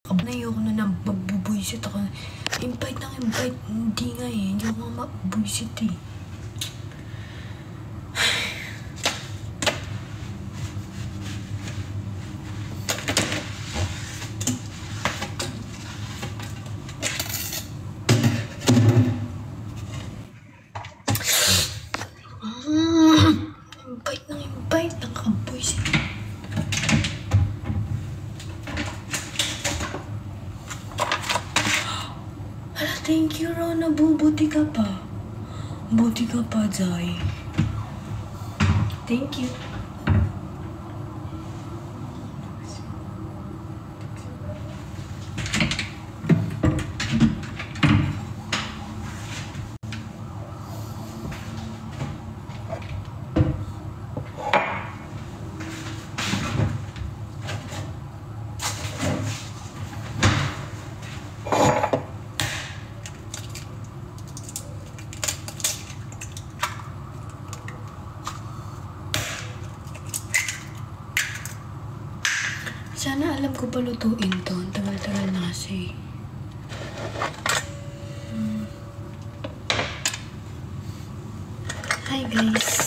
Ayoko na nang magbubuisit ako. Invite ng invite. Hindi nga eh. Hindi ako nga mabuisit eh. Invite ng invite. Nakabuisit. Thank you, Rona. Buti ka pa. Buti ka pa, Zay. Thank you. Sana alam ko pa lutuin to. Ang tagal-tagal na kasi. Hi guys.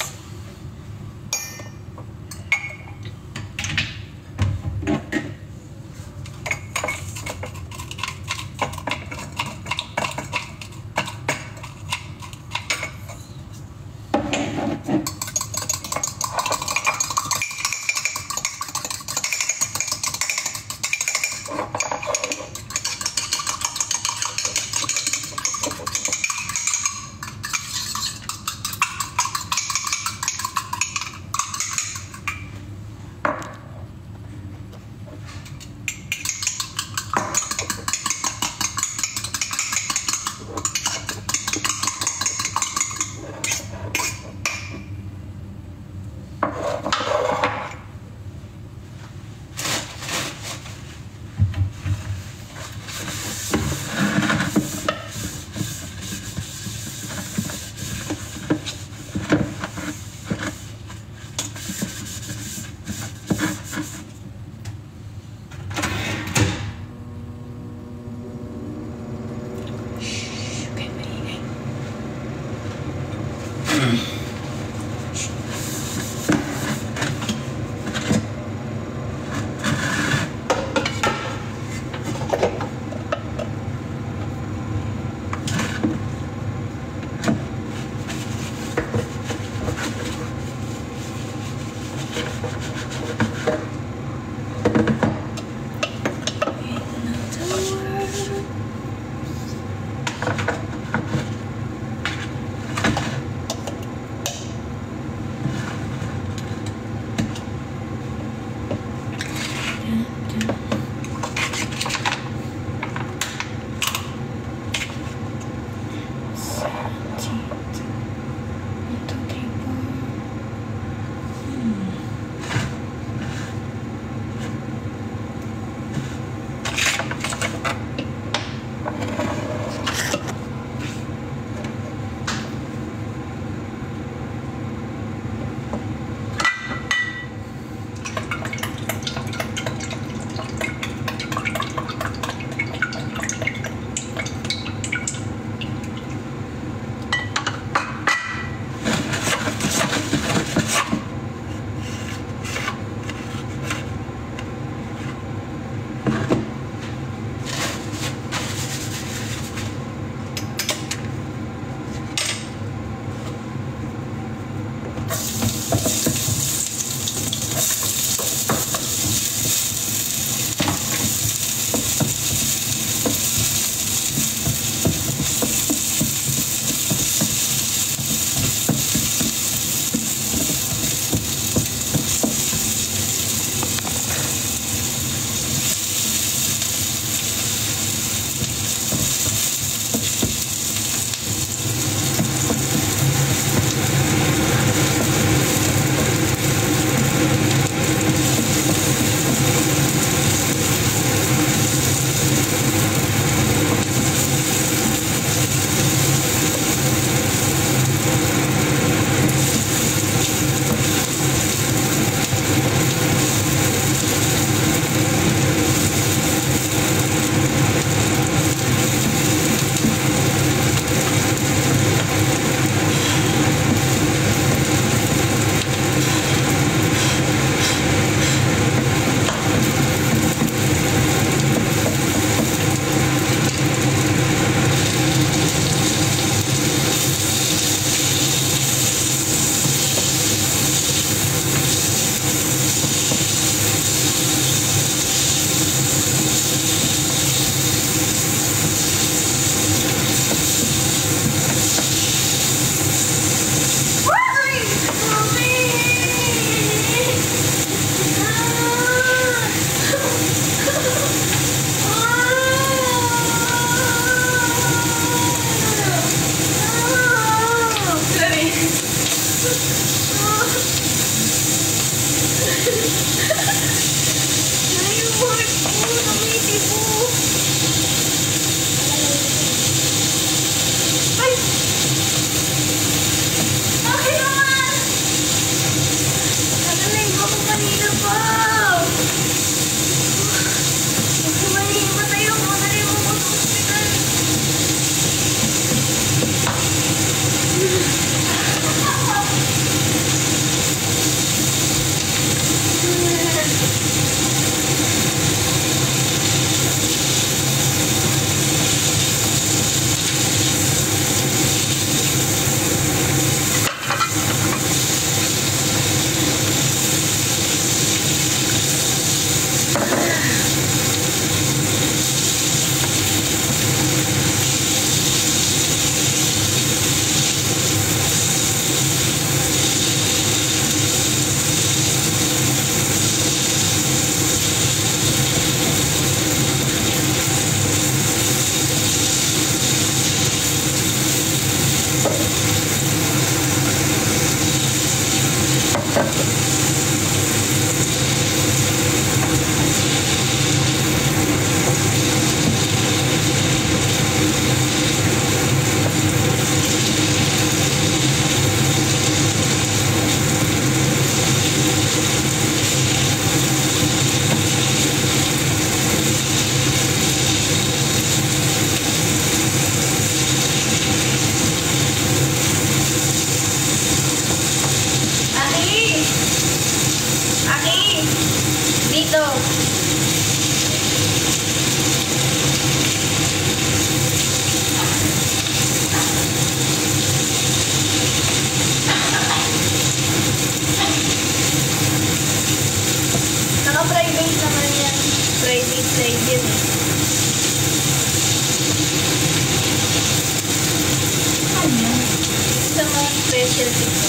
selfie ko.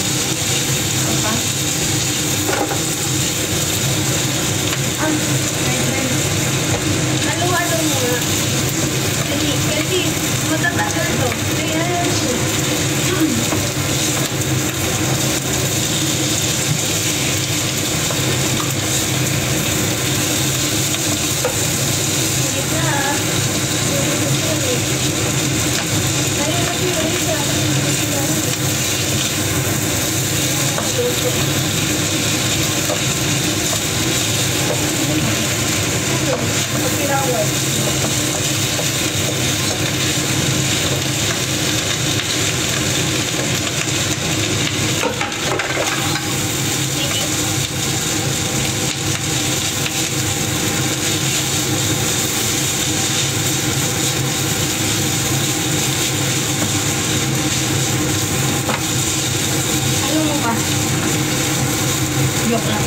Apa? Halo-halo mo nga. Kasi matatagal to. Kaya joke lang.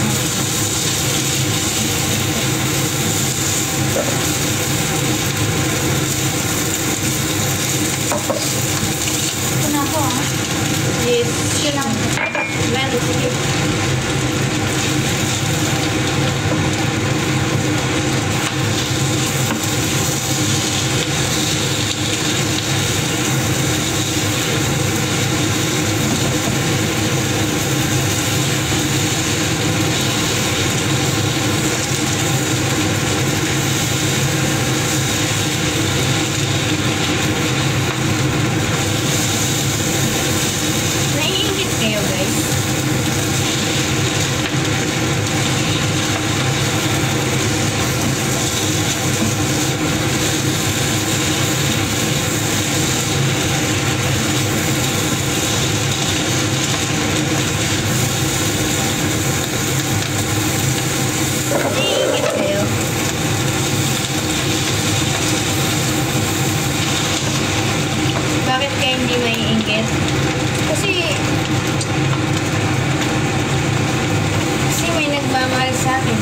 Ito na ako Yes. Siya lang. Meron. Sige. Bakit kaya hindi maiinggit? Kasi may nagmamahal sa akin.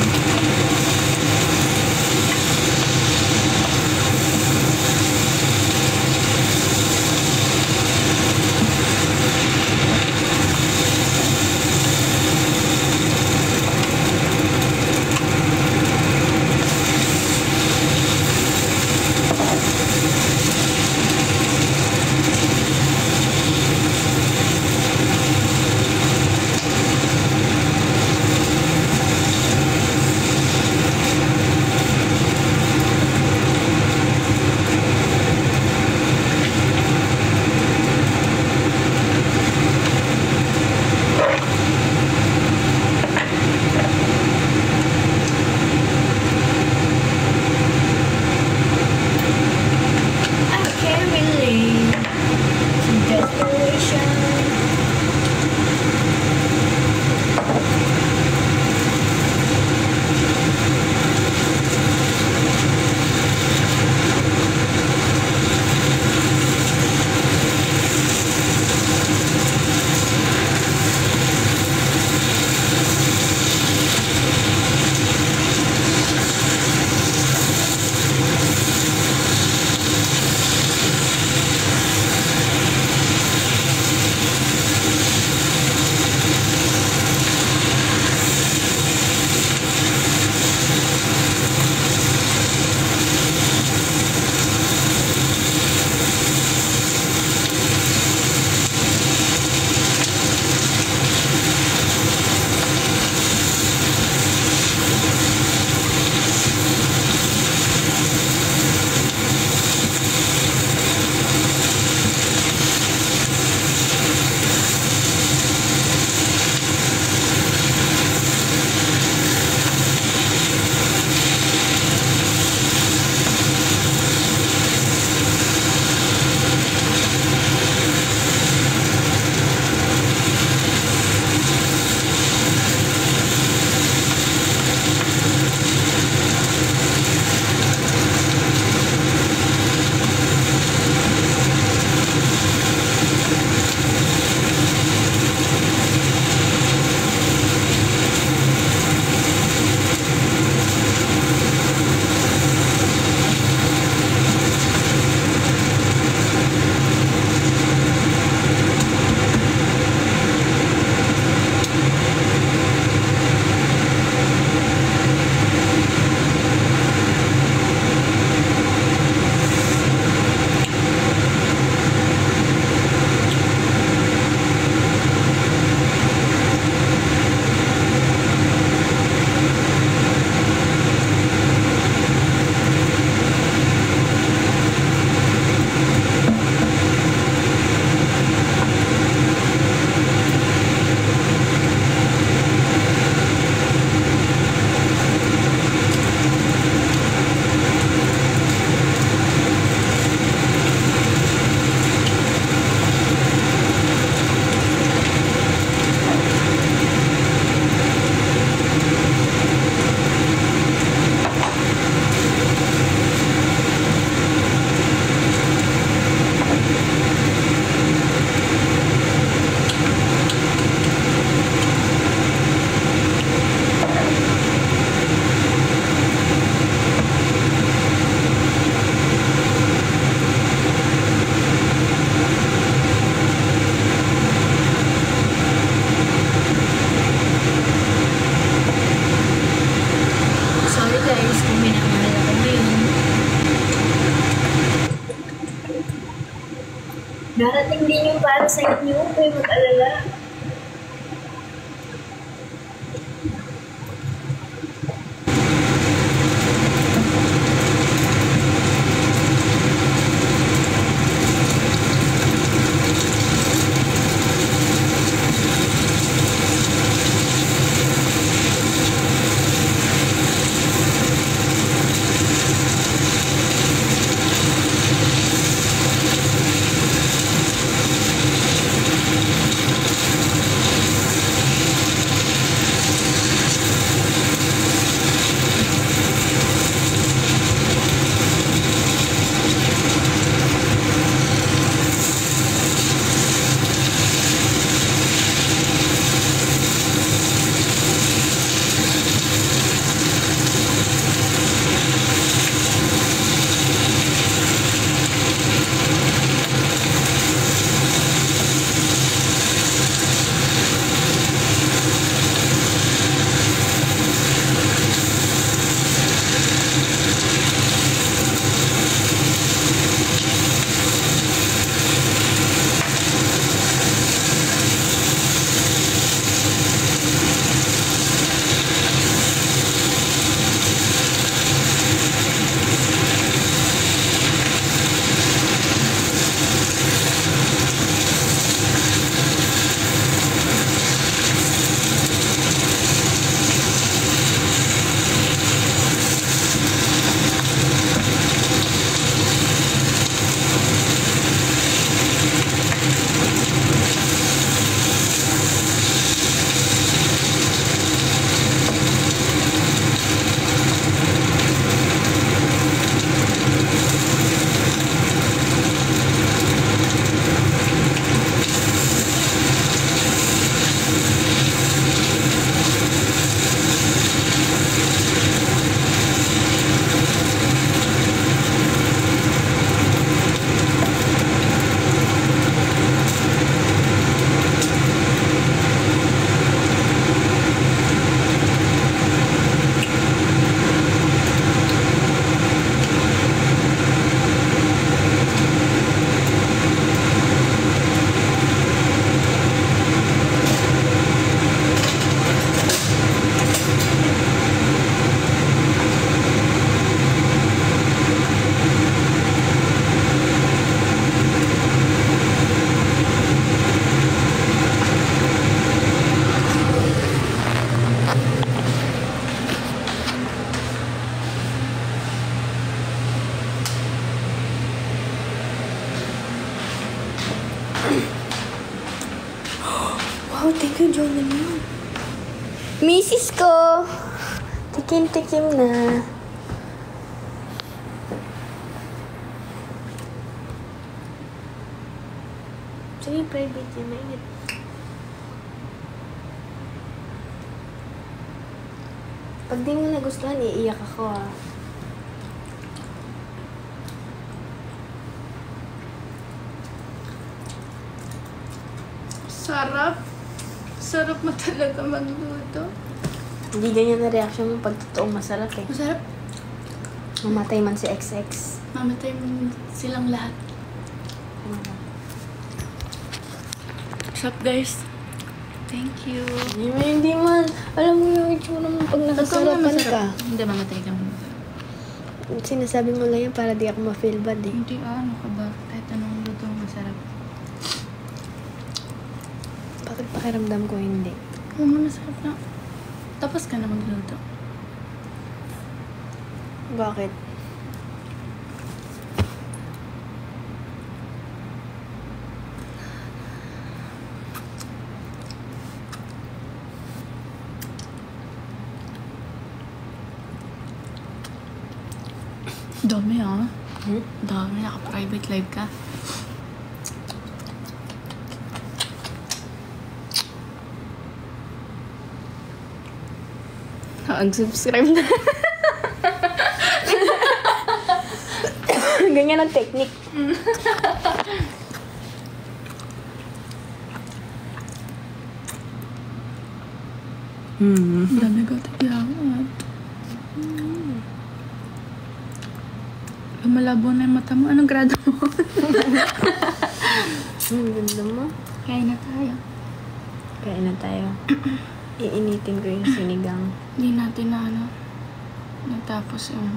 Darating din yung para sa inyo, kayo mag-alala. Wow, thank you, Jonalyn. Misis ko! Tikim-tikim na. Sige, private yan. Mainit. Pag di mo nagustuhan, iiyak ako ah. Sarap. Sarap mo talaga magluto. Hindi ganyan na reaction mo pag totoong masarap eh. Masarap. Mamatay man si XX. Mamatay mo silang lahat. What's up, guys? Thank you. Hindi man. Alam mo yung itsura mo pag nakasarapan ka. Hindi, mamatay ka mo. Sinasabi mo lang yan para di ako ma-feel bad eh. Hindi, ano ka ba? Kahit anong luto, masarap. Bakit pakiramdam ko hindi? Oo, masarap na. Tapos ka na magluto. Bakit? Dami ah. Dami, naka-private live ka. Unsubscribe na. Ganyan ang technique. Dami ko tigihangat. Malabo na yung mata mo. Anong grado mo? Ang ganda mo. Kain na tayo. Kain na tayo. Iinitin ko yung sinigang. Hindi natin na natapos yung...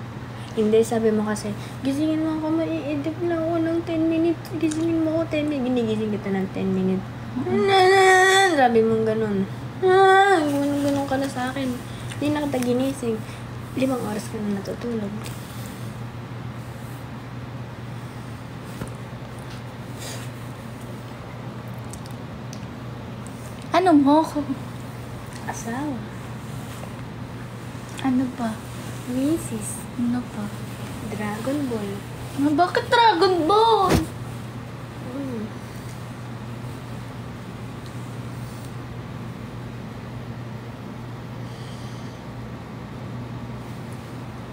Hindi, sabi mo kasi, gisingin mo ako, mai-edit na ako ng 10 minutes. Gisingin mo ako 10 minutes. Ginigising kita ng 10 minutes. Sabi mong ganun. Ganun ka na sa akin. Hindi na kita ginising. 5 oras ka na natutulog. Ano mo ako? Asawa. Ano ba? Mrs. Ano pa? Dragon Ball. Bakit Dragon Ball?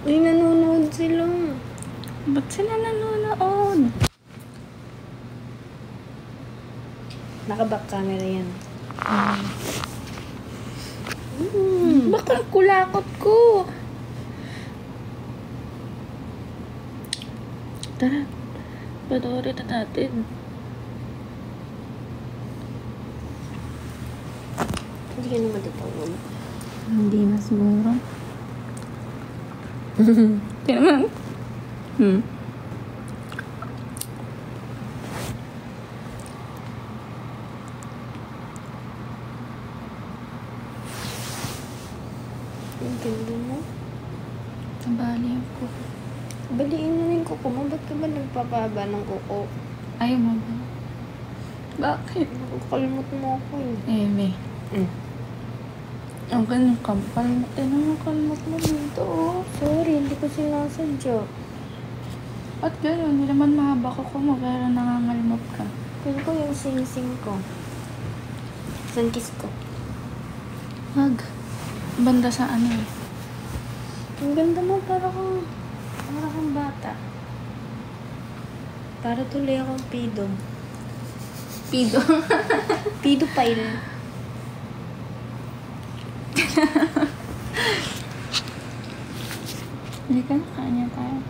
Ay, nanonood sila. Ba't sila nanonood? Naka-back camera yan. Bakit ang kulakot ko? Tara, panoorin na natin. Hindi ka na matutulog. Hindi na siguro. Tingnan. Ang ganda mo. Nabali ako. Baliin mo yung kuko mo. Ba't ka ba nagpapaba ng kuko? Ayaw mo ba? Bakit? Nakukalmot mo ako eh. May. Ang ganun ka. Kalmot mo dito. Sorry, hindi ko sinasadya. At gano'n, hindi naman mahaba ko mo, pero nangangalmot ka. Feel ko yung sing-sing ko. Isang kiss ko. Wag. Banda sa ano eh. Ang ganda mo, para kang bata. Para tuloy akong pido. Pido. Pido pile. Hindi ka na, kanya tayo.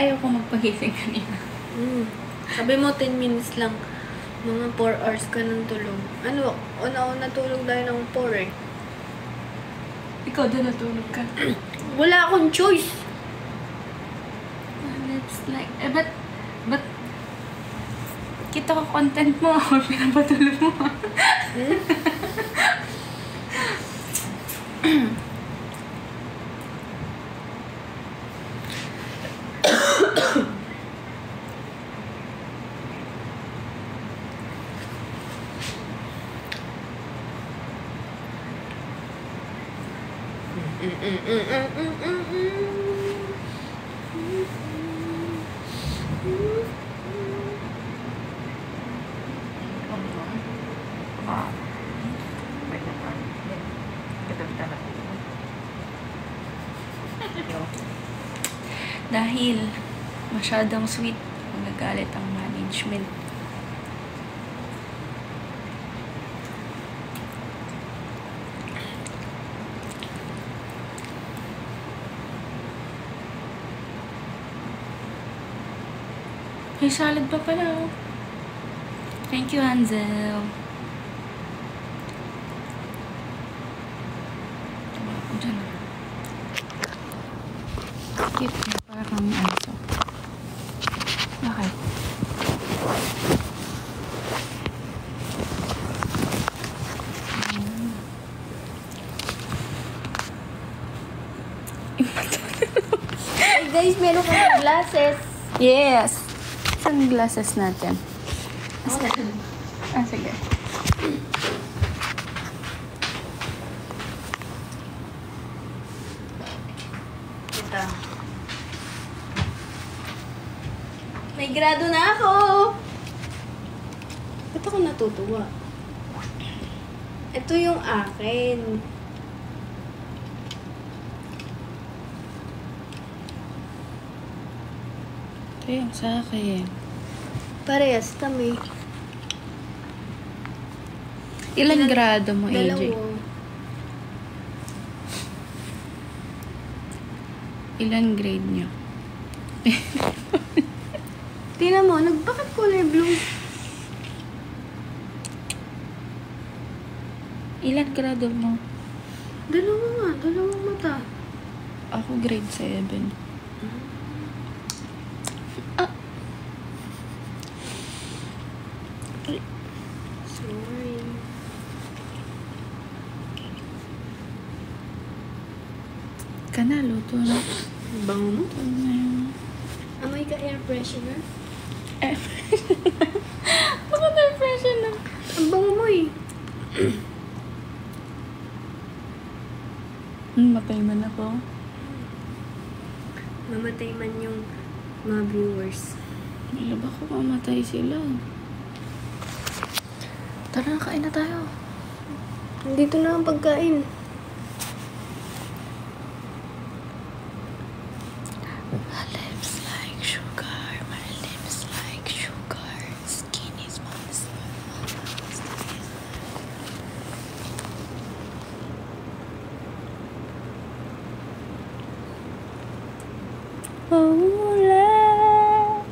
Ayaw ko magpagising kanina. Sabi mo 10 minutes lang. Mga 4 hours ka ng tulog. Ano? Una-una tulog tayo ng 4 eh. Ikaw din natulog ka. Wala akong choice. It's like, but, kita ko content mo, pinapatulog mo. Dahil masyadong sweet, magagalit ang management. May salad pa pala, oh. Thank you, Hansel. Diyan na. Cute niya. Para kang aso. Bakit? Hey guys, meron ka ng glasses. Yes! Sunglasses natin. Sige. Ito. May grado na ako! Ba't ako natutuwa? Ito yung akin. Ito yung sa akin. Parehas kami. Ilan grado mo, AJ? Dalawa. Ilan grade nyo? Tingnan mo, bakit kulay blue? Ilan grado mo? Dalawa nga, dalawang mata. Ako grade 7. Sorry. Kana, luto na. Bango mo? Luto na yun. Amoy ka air freshener? Ako na impression na. Ang bango mo eh. Matay man ako. Mamatay man yung mga viewers. Wala ba ko mamatay sila? Tara, kain na tayo. Nandito na ang pagkain. My lips like sugar, my lips like sugar. Skin is monster. Oh, love,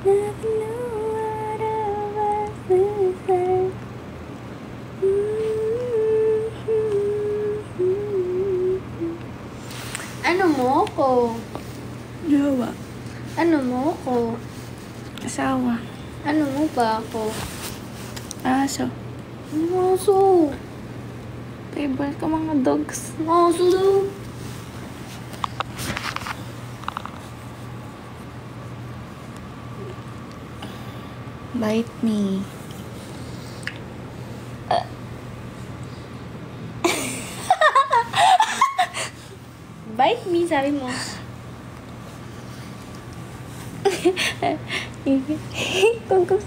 never know what I was inside. Ano mo ko? Jowa. Ano mo ko? Asawa. Ano mo ba ako? Aso. Ano aso? Favorite ko mga dogs. Aso daw. Bite me. Bite me, sabi mo. Tungkos.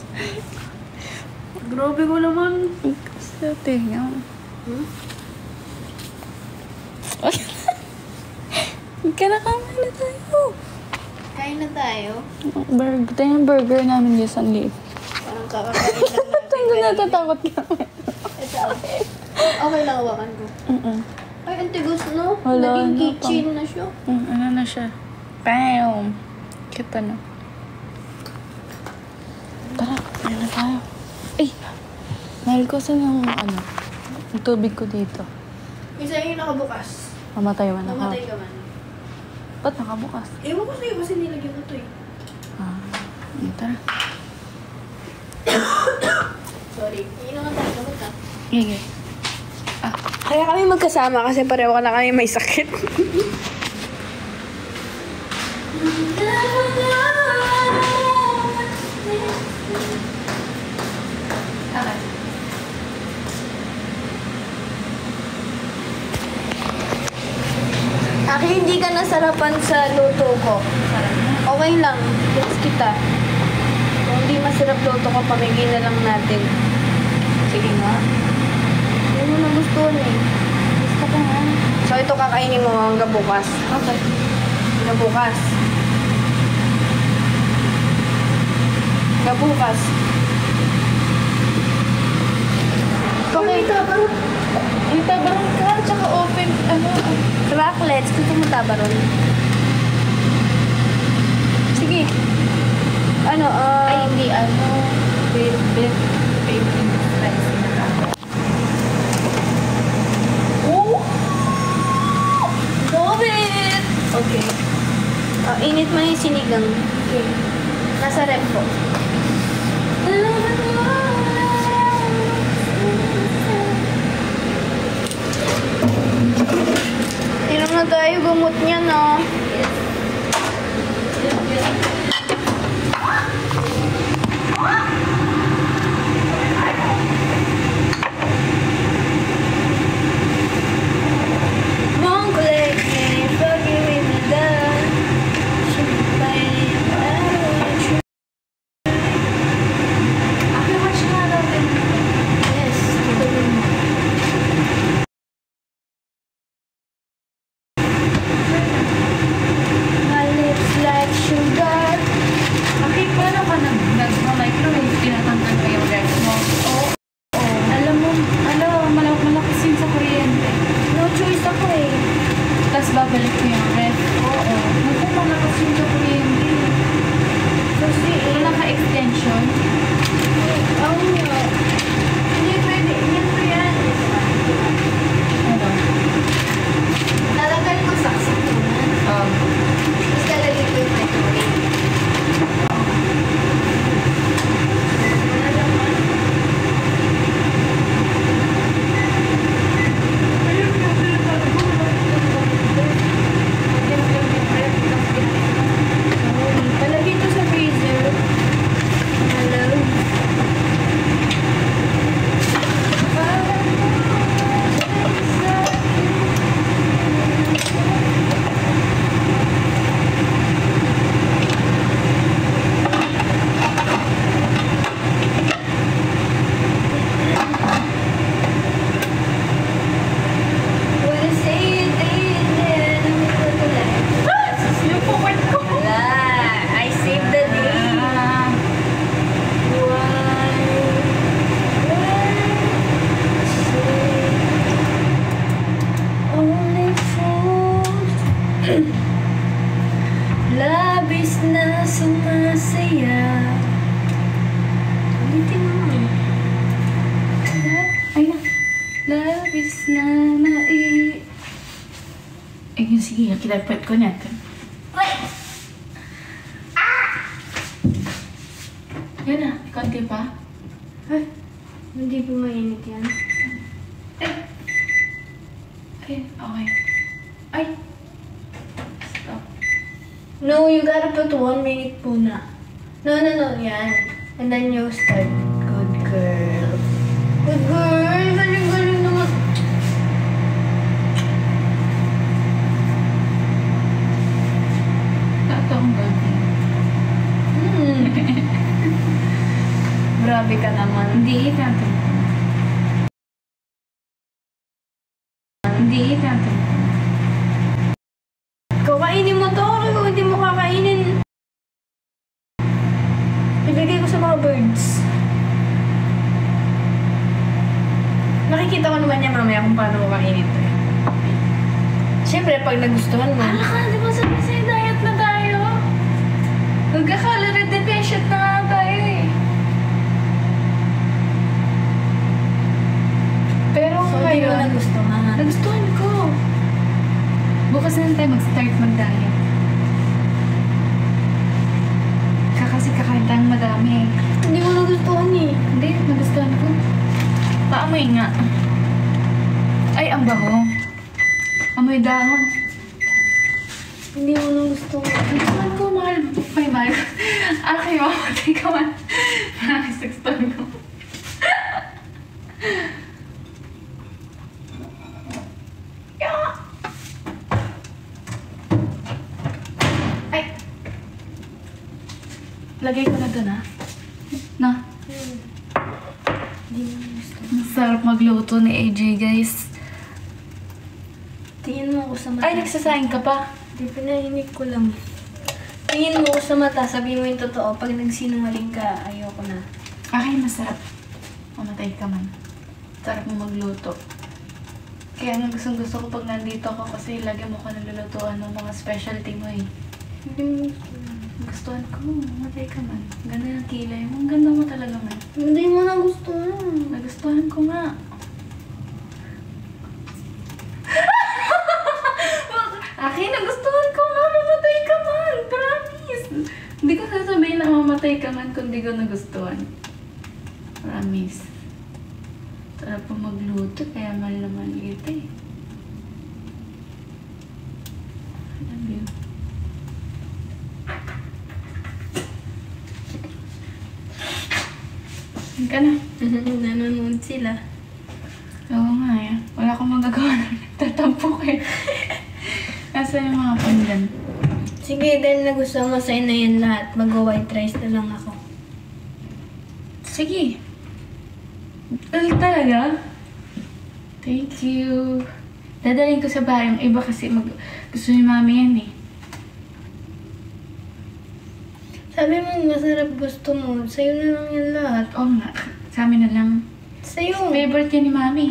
Grabe ko naman. Sa tinga. Hmm? Kinakain na tayo. Kain na tayo. Burger. Ito yung burger namin yung sanlit. Parang kakakain lang natin. Ito natatakot kami. Ito. Okay lang hawakan ko. Ay, ang tigas no? Wala Naging na, kitchen na siya. Ano na siya? Bam! Kita na. Tara, ano na tayo? Ay! Mahal ko saan yung yung tubig ko dito. Isa yung nakabukas. Mamatay man ako. Mamatay ka man. Ba't nakabukas? Ewan ko sa'yo kasi nilagyan ko to eh. Tara. Sorry. Iinom na tayo. Gamot ka. Sige. Kaya kami magkasama kasi pareho na kami may sakit. Aki, hindi ka nasarapan sa luto ko. Okay lang. Gets kita. Kung hindi masarap luto ko, pamigay na lang natin. Sige nga. Hindi mo nagustuhan eh. Gusto ko nga. So, ito kakainin mo hanggang bukas. Okay. Hanggang bukas. Hanggang bukas. Okay, tabarong. May tabarong ka, tsaka open, Cracklets. Gusto mo tabaron? Sige. Ano, Ay, hindi, beef spicy na ako. Oh! Love it! Okay. Init mo na yung sinigang. Okay. Nasa rep ko. Inom na tayo, gumot niya na. Won't let me forgive me that. Should be fine. Ako watch nga natin. Yes, tutuloy mo. My lips ibabalik ko yung ref. Oo. Naku, malakas yung kuryente. Kasi, Wala ka extension? oo nga. Hindi pwede. Yan po yan. Ano? Lalagay ko sa saksakunan. Tapos lalagay ko yung microwave. Palagay ito sa freezer. Hello. Wanna say it again, I'm gonna do that. Yung puwet ko! Wala. I saved the day. Only fools labis na sumasaya. Ulitin mo. Ay na. Labis na Ay, yun, sige. Kinapit ko niya. Yan na. Konti pa. Ay, hindi po mainit yan. Ay, okay. Ay. Stop. No, you gotta put 1 minute po na. No, yan. And then you start. Good girl. Good girl. Galing-galing naman. Tato akong gabi. Grabe ka naman. Hindi tato. Hindi tato. Kakainin mo to. Kung hindi mo kakainin, ibigay ko sa mga birds. Nakikita ko naman yan mamaya kung paano mo kainin to. Siyempre, pag nagustuhan mo. Ala ka, di ba sabi sa'yo diet na tayo? Magka-calorie deficient na nga tayo eh. Pero So, hindi mo ngayon, nagustuhan. nagustuhan ko. Bukas na lang tayo mag-start mag-diet. Kasi kakain tayong madami. Hindi mo nagustuhan eh. Hindi, nagustuhan ko. Paamoy nga. Ay, ang baho. Amoy dahon. Hindi mo nagustuhan. Nagustuhan ko, mahal. May mahal. Aki, mamatay ka man. Promise, nagustuhan ko. Yeah. Ay! Lagay ko na dun, ha? Na? Hindi mo nagustuhan. Masarap magluto ni AJ, guys. Tingin mo ako sa mata. Ay, nagsasayang ka pa. Hindi, pinahinig ko lang. Tingin mo ako sa mata, sabihin mo yung totoo. Pag nagsinungaling ka, ayoko na. Okay, masarap. Mamatay ka man. Sarap mo magluto. Kaya nga gusto ko pag nandito ako kasi lagi mo ka nalulutuan ng mga specialty mo eh. Hindi mo nagustuhan. Gustuhan ko, mamatay ka man. Ganda yung kilay mo. Ang ganda mo talaga man. Hindi mo nagustuhan. Nagustuhan ko nga. Akin, nagustuhan ko nga. Mamatay ka man. Promise. Hindi ko sasabihin na mamatay ka man kung di ko nagustuhan. Promise. Sarap po magluto, kaya mahal naman ito eh. I love you. Saan ka na? Nanonood sila. Oo nga eh. Wala akong magagawa na nagtatampo kayo. Nasaan yung mga pandan? Sige, dahil nagustuhan mo sa'yo na yan lahat, mag-white rice na lang ako. Sige. Talaga? Thank you. Dadalhin ko sa bahay yung iba kasi gusto ni mami yan eh. Sabi mo, masarap gusto mo. Sa'yo na lang yan lahat. Oo nga. Sa amin na lang. Sa'yo. Favorite yan ni mami.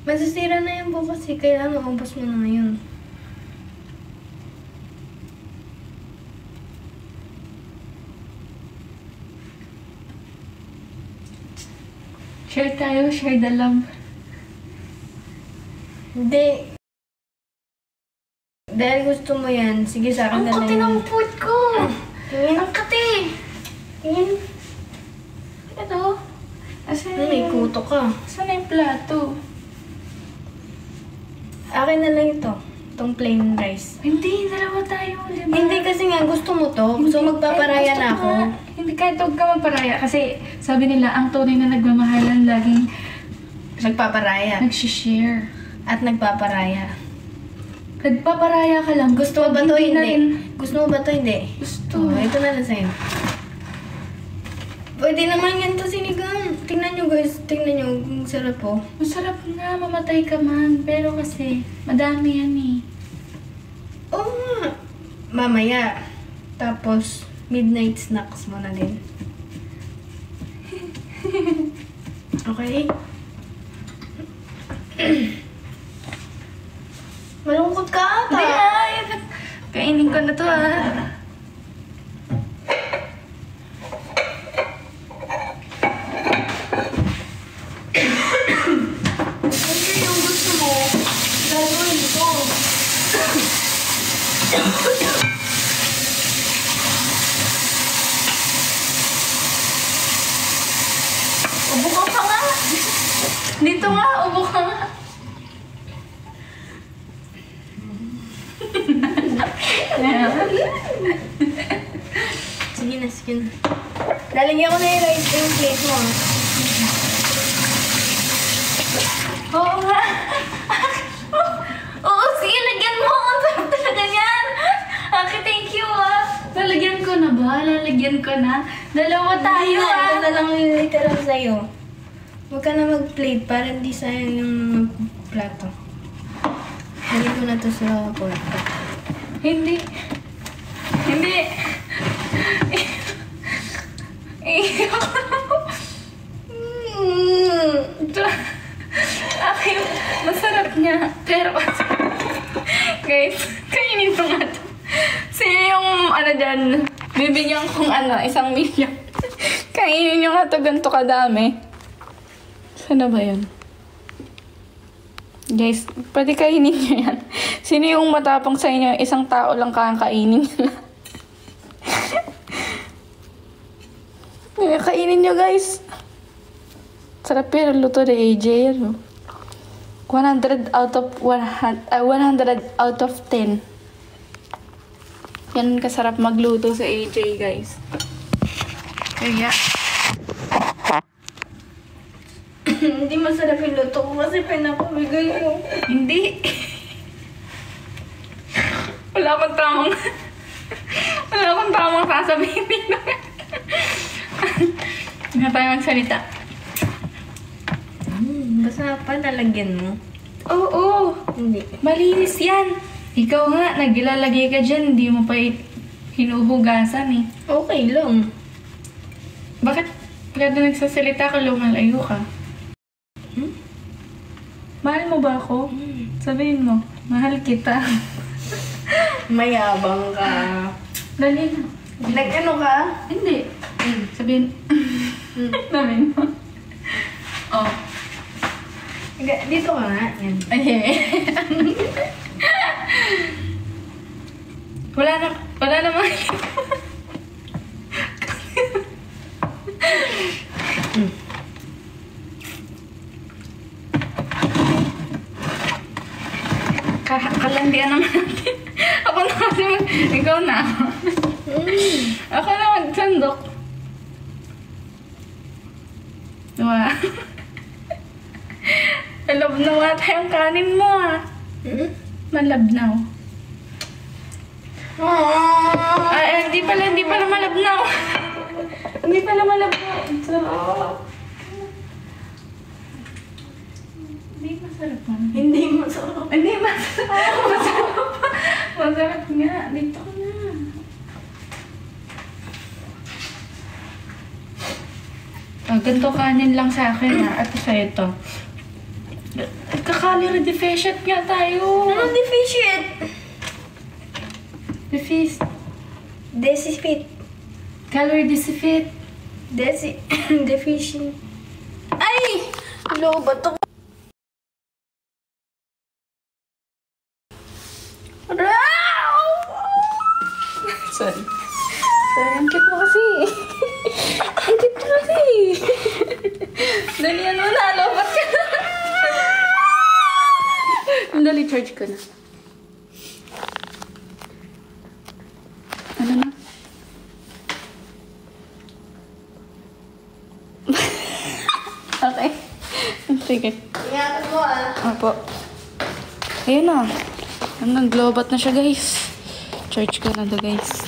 Masisira na yan bukas eh. Kailangan maubos mo na ngayon. Share tayo, share the love. Hindi. Dahil gusto mo yan, sige sa akin Ang na kati lang. ng food ko! Tingin. Ang kati! Tingin. Ito. Asan May kuto ka. Saan na yung plato? Akin na lang ito. Itong plain rice. Hindi, dalawa tayo, di ba? Hindi kasi nga, gusto mo to. So magpaparaya na ako. Hindi, kahit huwag ka magparaya. Kasi sabi nila, ang tunay na nagmamahalan laging Nagpaparaya. nagsishare. At nagpaparaya. Nagpaparaya ka lang. Gusto mo ba to? na rin. Hindi. Gusto mo ba to? Hindi. Gusto. Oh, ito na lang sa'yo. Pwede naman yan to sinigang. Tingnan nyo guys. Tingnan nyo. Ang sarap po. Masarap nga, mamatay ka man. Pero kasi, madami yan eh. Oo nga. Mamaya. Tapos, midnight snacks mo na din. Okay? Malungkot ka ata. Hindi ay. Kainin ko na to ah. Siyempre yung gusto mo, gagawin ko. Ubo ka pa nga. Dito nga, ubo ka nga. Sige na, sige na. Lalagyan ko na yung rice yung plate mo. Oo nga. Oo, sige, lagyan mo. Ang sarap talaga yan. Okay, thank you ah. Lalagyan ko na ba? Lalagyan ko na. Dalawa tayo ah. Ito na lang yung literal sa'yo. Huwag ka na mag-plate para hindi sayang yung mga plato. Lagyan ko na to sa plato. Hindi. Hindi. Ito. Okay, masarap niya. Pero guys, kainin ko nga to. Sino yung ano dyan? Bibigyan kong 1 million. Kainin nyo nga to ganito kadami. Sana ba yun? Guys, pwede kainin nyo yan. Sino yung matapang sa inyo? Isang tao lang kainin nyo na. Kainin nyo guys. Sarap yun. Luto ni AJ. Ano? 100 out of 100 out of 10. Yan kasarap magluto sa AJ guys. Kaya Hindi masarap yung luto ko kasi pinapamigay mo. hindi. Wala akong tamang sasabihin dito. Hindi na tayo magsalita. Basta pa nalagyan mo. Oo. Hindi. Malinis yan. Ikaw nga, naglalagay ka dyan, hindi mo pa hinuhugasan eh. Okay lang. Bakit pagka nagsasalita ka, lumalayo ka? Mahal mo ba ako? Sabihin mo, mahal kita. Mayabang ka. Dali na. Nag-ano ka? Hindi. Sabihin. Sabihin mo. Oh. Dito ka nga. Yan. Ay. Wala naman. Kalandian naman natin. Ako na kasi ikaw na. Ako na magsandok. Diba? Malabnaw ata yung kanin mo ah. Malabnaw. Ay, hindi pala malabnaw. Hindi pala malabnaw. Sarap. Hindi masarap man. Hindi masarap. Hindi masarap. Masarap pa. Masarap nga. Dito ka na. Ganito kanin lang sa akin ha. At sa ito. Kaka-calorie deficient nga tayo. Anong deficient? Deficient. Calorie deficient. Calorie deficient. Deficient. Ay! Naglobat ako. Sorry. Sorry, ang cute mo kasi. Ang cute mo kasi. Dali, ano na? Lobat ka na. Dali, charge ko na. Ano na? Okay. Sige. Ingatan mo Apo. Ayun na. Nag-lobat na siya, guys. Charge ko na to, guys.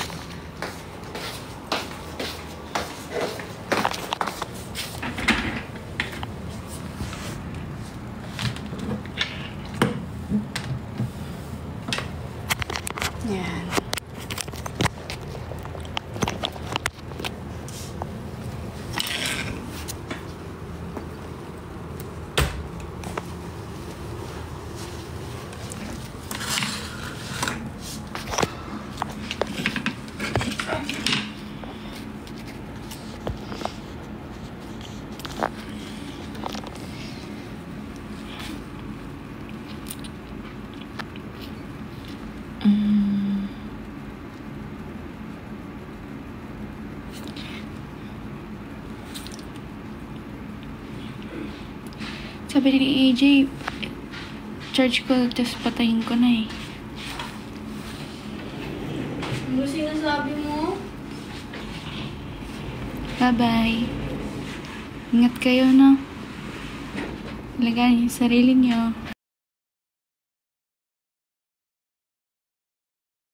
Yan. Sabi ni AJ, charge ko, tapos patayin ko na eh. Ano sinasabi mo? Bye-bye. Ingat kayo, no? Alagaan yung sarili niyo.